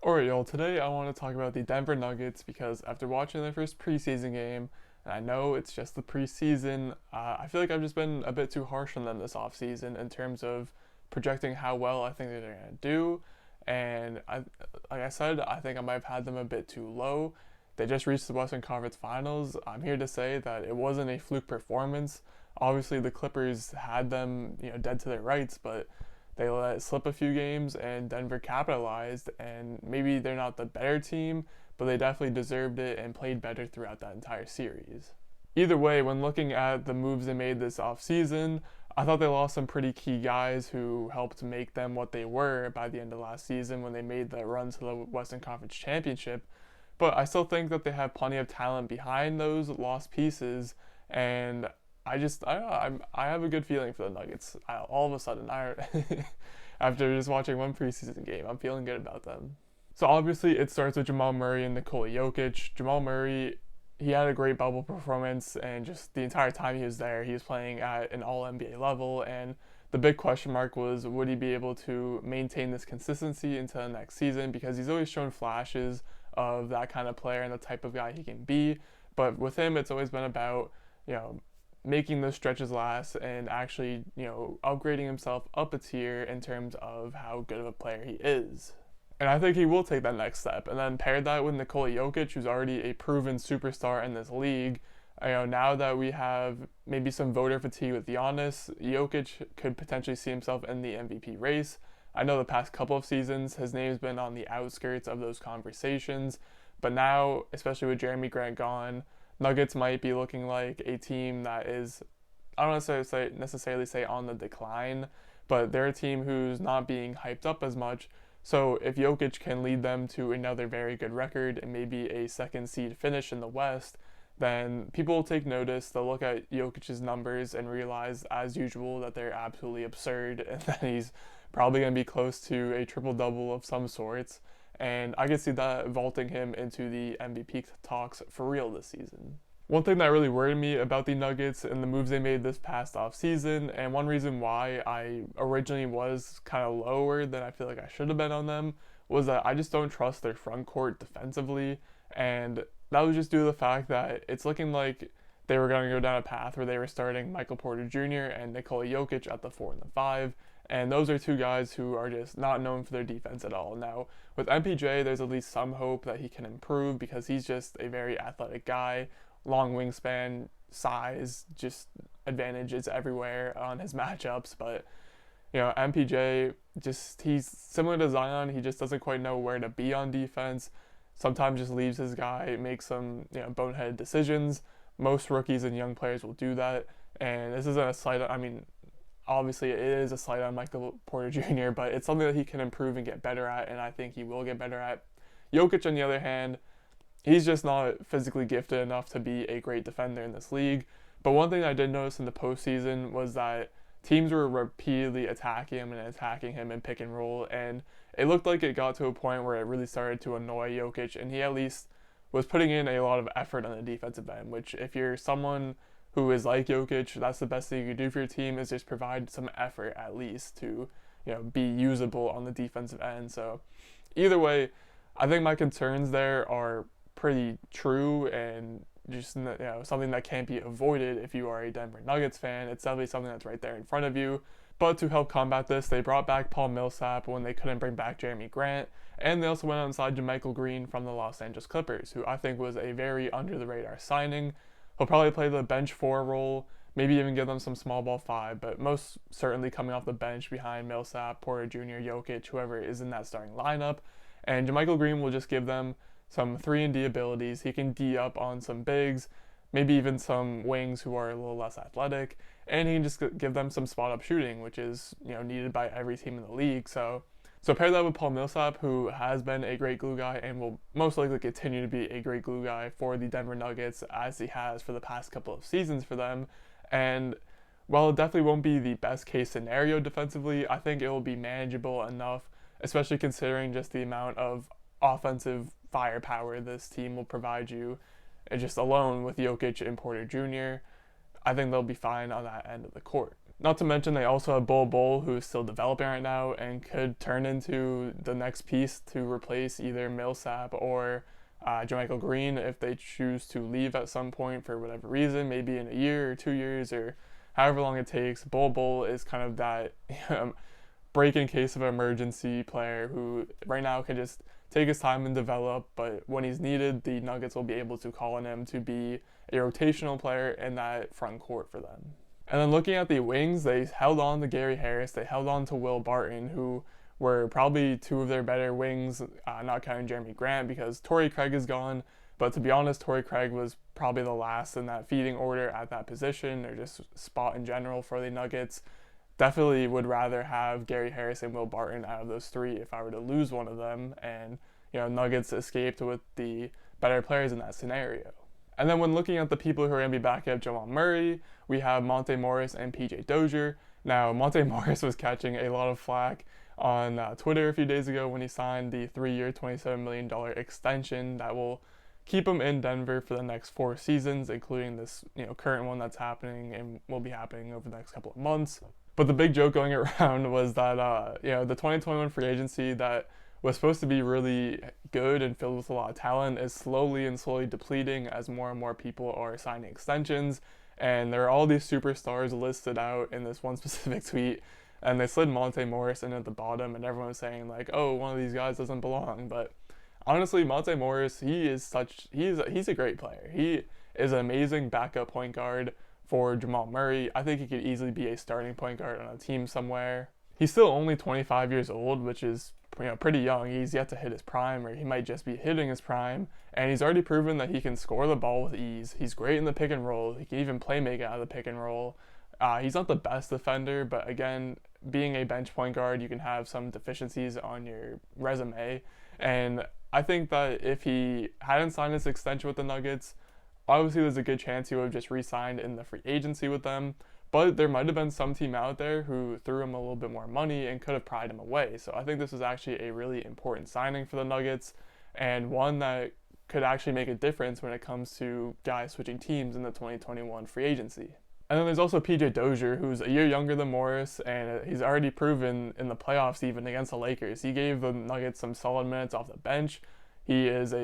Alright, y'all, today I want to talk about the Denver Nuggets because after watching their first preseason game, and I know it's just the preseason, I feel like I've just been a bit too harsh on them this offseason in terms of projecting how well I think that they're going to do. And like I said, I think I might have had them a bit too low. They just reached the Western Conference Finals. I'm here to say that it wasn't a fluke performance. Obviously, the Clippers had them, dead to their rights, but they let it slip a few games and Denver capitalized, and maybe they're not the better team, but they definitely deserved it and played better throughout that entire series. Either way, when looking at the moves they made this offseason, I thought they lost some pretty key guys who helped make them what they were by the end of last season when they made the run to the Western Conference Championship. But I still think that they have plenty of talent behind those lost pieces, and I have a good feeling for the Nuggets. All of a sudden, after just watching one preseason game, I'm feeling good about them. So obviously, it starts with Jamal Murray and Nikola Jokic. Jamal Murray, he had a great bubble performance, and just the entire time he was there, he was playing at an All NBA level. And the big question mark was, would he be able to maintain this consistency into the next season? Because he's always shown flashes of that kind of player and the type of guy he can be. But with him, it's always been about making those stretches last and actually, upgrading himself up a tier in terms of how good of a player he is. And I think he will take that next step. And then pair that with Nikola Jokic, who's already a proven superstar in this league. Now that we have maybe some voter fatigue with Giannis, Jokic could potentially see himself in the MVP race. I know the past couple of seasons, his name's been on the outskirts of those conversations. But now, especially with Jeremy Grant gone, Nuggets might be looking like a team that is, I don't necessarily say on the decline, but they're a team who's not being hyped up as much. So if Jokic can lead them to another very good record and maybe a second seed finish in the West, then people will take notice. They'll look at Jokic's numbers and realize, as usual, that they're absolutely absurd and that he's probably going to be close to a triple-double of some sorts. And I can see that vaulting him into the MVP talks for real this season. One thing that really worried me about the Nuggets and the moves they made this past offseason, and one reason why I originally was kind of lower than I feel like I should have been on them, was that I just don't trust their front court defensively. And that was just due to the fact that it's looking like they were going to go down a path where they were starting Michael Porter Jr. and Nikola Jokic at the 4 and the 5. And those are two guys who are just not known for their defense at all. Now, with MPJ, there's at least some hope that he can improve because he's just a very athletic guy, long wingspan, size, just advantages everywhere on his matchups. But, MPJ, he's similar to Zion. He just doesn't quite know where to be on defense. Sometimes just leaves his guy, makes some, boneheaded decisions. Most rookies and young players will do that. And this isn't a slight, obviously it is a slight on Michael Porter Jr., but it's something that he can improve and get better at, and I think he will get better at. Jokic, on the other hand, he's just not physically gifted enough to be a great defender in this league. But one thing I did notice in the postseason was that teams were repeatedly attacking him in pick and roll, and it looked like it got to a point where it really started to annoy Jokic, and he at least was putting in a lot of effort on the defensive end, which if you're someone who is like Jokic, that's the best thing you can do for your team is just provide some effort at least to, be usable on the defensive end. So either way, I think my concerns there are pretty true and just something that can't be avoided if you are a Denver Nuggets fan. It's definitely something that's right there in front of you. But to help combat this, they brought back Paul Millsap when they couldn't bring back Jeremy Grant, and they also went outside JaMychal Green from the Los Angeles Clippers, who I think was a very under-the-radar signing. He'll probably play the bench 4 role, maybe even give them some small ball 5, but most certainly coming off the bench behind Millsap, Porter Jr., Jokic, whoever is in that starting lineup. And JaMychal Green will just give them some 3-and-D abilities. He can D up on some bigs, maybe even some wings who are a little less athletic, and he can just give them some spot-up shooting, which is needed by every team in the league. So pair that with Paul Millsap, who has been a great glue guy and will most likely continue to be a great glue guy for the Denver Nuggets as he has for the past couple of seasons for them. And while it definitely won't be the best case scenario defensively, I think it will be manageable enough, especially considering just the amount of offensive firepower this team will provide you. And just alone with Jokic and Porter Jr., I think they'll be fine on that end of the court. Not to mention they also have Bol, who is still developing right now and could turn into the next piece to replace either Millsap or JaMychal Green if they choose to leave at some point for whatever reason, maybe in a year or 2 years or however long it takes. Bol is kind of that break in case of emergency player who right now can just take his time and develop, but when he's needed, the Nuggets will be able to call on him to be a rotational player in that front court for them. And then looking at the wings, they held on to Gary Harris, they held on to Will Barton, who were probably two of their better wings, not counting Jeremy Grant because Torrey Craig is gone. But to be honest, Torrey Craig was probably the last in that feeding order at that position or just spot in general for the Nuggets. Definitely would rather have Gary Harris and Will Barton out of those three if I were to lose one of them. And, Nuggets escaped with the better players in that scenario. And then when looking at the people who are going to be back at Jamal Murray, we have Monte Morris and PJ Dozier. Now, Monte Morris was catching a lot of flack on Twitter a few days ago when he signed the 3-year, $27 million extension that will keep him in Denver for the next 4 seasons, including this current one that's happening and will be happening over the next couple of months. But the big joke going around was that the 2021 free agency that was supposed to be really good and filled with a lot of talent is slowly depleting as more and more people are signing extensions. And there are all these superstars listed out in this one specific tweet, and they slid Monte Morris in at the bottom, and everyone was saying like, oh, one of these guys doesn't belong. But honestly, Monte Morris, he's a great player. He is an amazing backup point guard for Jamal Murray. I think he could easily be a starting point guard on a team somewhere. He's still only 25 years old, which is pretty young. He's yet to hit his prime, or he might just be hitting his prime, and he's already proven that he can score the ball with ease. He's great in the pick and roll. He can even play make out of the pick and roll. He's not the best defender, but again, being a bench point guard, you can have some deficiencies on your resume, and I think that if he hadn't signed his extension with the Nuggets, obviously there's a good chance he would have just re-signed in the free agency with them, but there might have been some team out there who threw him a little bit more money and could have pried him away. So I think this is actually a really important signing for the Nuggets, and one that could actually make a difference when it comes to guys switching teams in the 2021 free agency. And then there's also PJ Dozier, who's a year younger than Morris, and he's already proven in the playoffs even against the Lakers. He gave the Nuggets some solid minutes off the bench. He is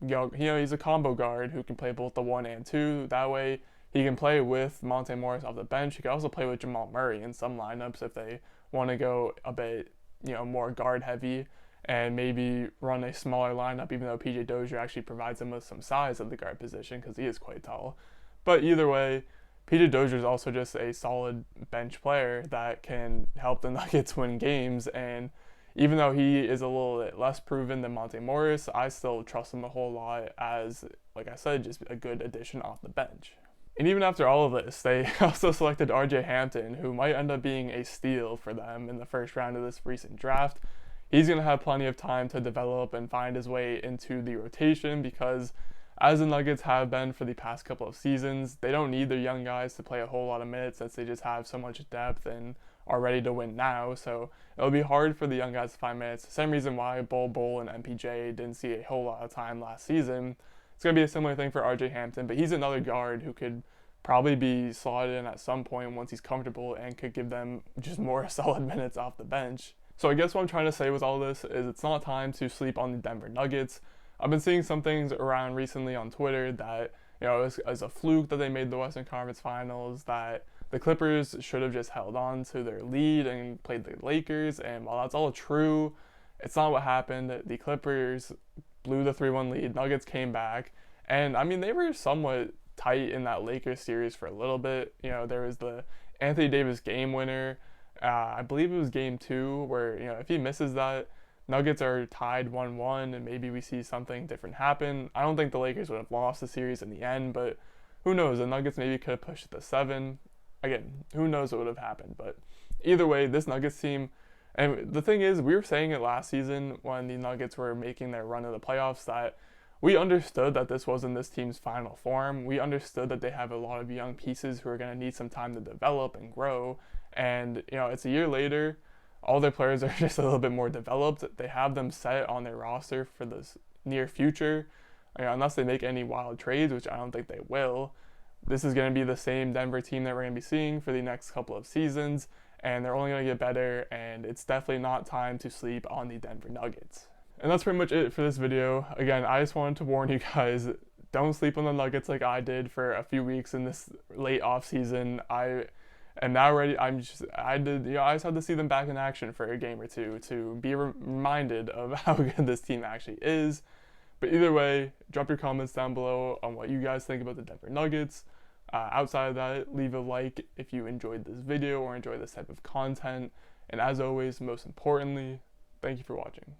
he's a combo guard who can play both the 1 and 2. That way, he can play with Monte Morris off the bench. He can also play with Jamal Murray in some lineups if they want to go a bit, more guard heavy and maybe run a smaller lineup, even though PJ Dozier actually provides him with some size at the guard position because he is quite tall. But either way, PJ Dozier is also just a solid bench player that can help the Nuggets win games, and even though he is a little bit less proven than Monte Morris, I still trust him a whole lot as, like I said, just a good addition off the bench. And even after all of this, they also selected RJ Hampton, who might end up being a steal for them in the first round of this recent draft. He's going to have plenty of time to develop and find his way into the rotation because, as the Nuggets have been for the past couple of seasons, they don't need their young guys to play a whole lot of minutes since they just have so much depth and are ready to win now. So it'll be hard for the young guys to find minutes. The same reason why Bol and MPJ didn't see a whole lot of time last season. It's going to be a similar thing for RJ Hampton, but he's another guard who could probably be slotted in at some point once he's comfortable and could give them just more solid minutes off the bench. So I guess what I'm trying to say with all this is it's not time to sleep on the Denver Nuggets. I've been seeing some things around recently on Twitter that, as a fluke that they made the Western Conference Finals, that the Clippers should have just held on to their lead and played the Lakers. And while that's all true, it's not what happened. The Clippers blew the 3-1 lead. Nuggets came back. And, they were somewhat tight in that Lakers series for a little bit. There was the Anthony Davis game winner. I believe it was game 2 where, if he misses that, Nuggets are tied 1-1 and maybe we see something different happen. I don't think the Lakers would have lost the series in the end, but who knows? The Nuggets maybe could have pushed it to 7. Again, who knows what would have happened, but either way, this Nuggets team, and the thing is, we were saying it last season when the Nuggets were making their run of the playoffs that we understood that this wasn't this team's final form. We understood that they have a lot of young pieces who are going to need some time to develop and grow, and it's a year later. All their players are just a little bit more developed. They have them set on their roster for the near future, unless they make any wild trades, which I don't think they will. this is going to be the same Denver team that we're going to be seeing for the next couple of seasons, and they're only going to get better, and it's definitely not time to sleep on the Denver Nuggets. And that's pretty much it for this video. Again, I just wanted to warn you guys, don't sleep on the Nuggets like I did for a few weeks in this late off season. I am now ready. I just had to see them back in action for a game or two to be reminded of how good this team actually is. But either way, drop your comments down below on what you guys think about the Denver Nuggets. Outside of that, leave a like if you enjoyed this video or enjoy this type of content. And as always, most importantly, thank you for watching.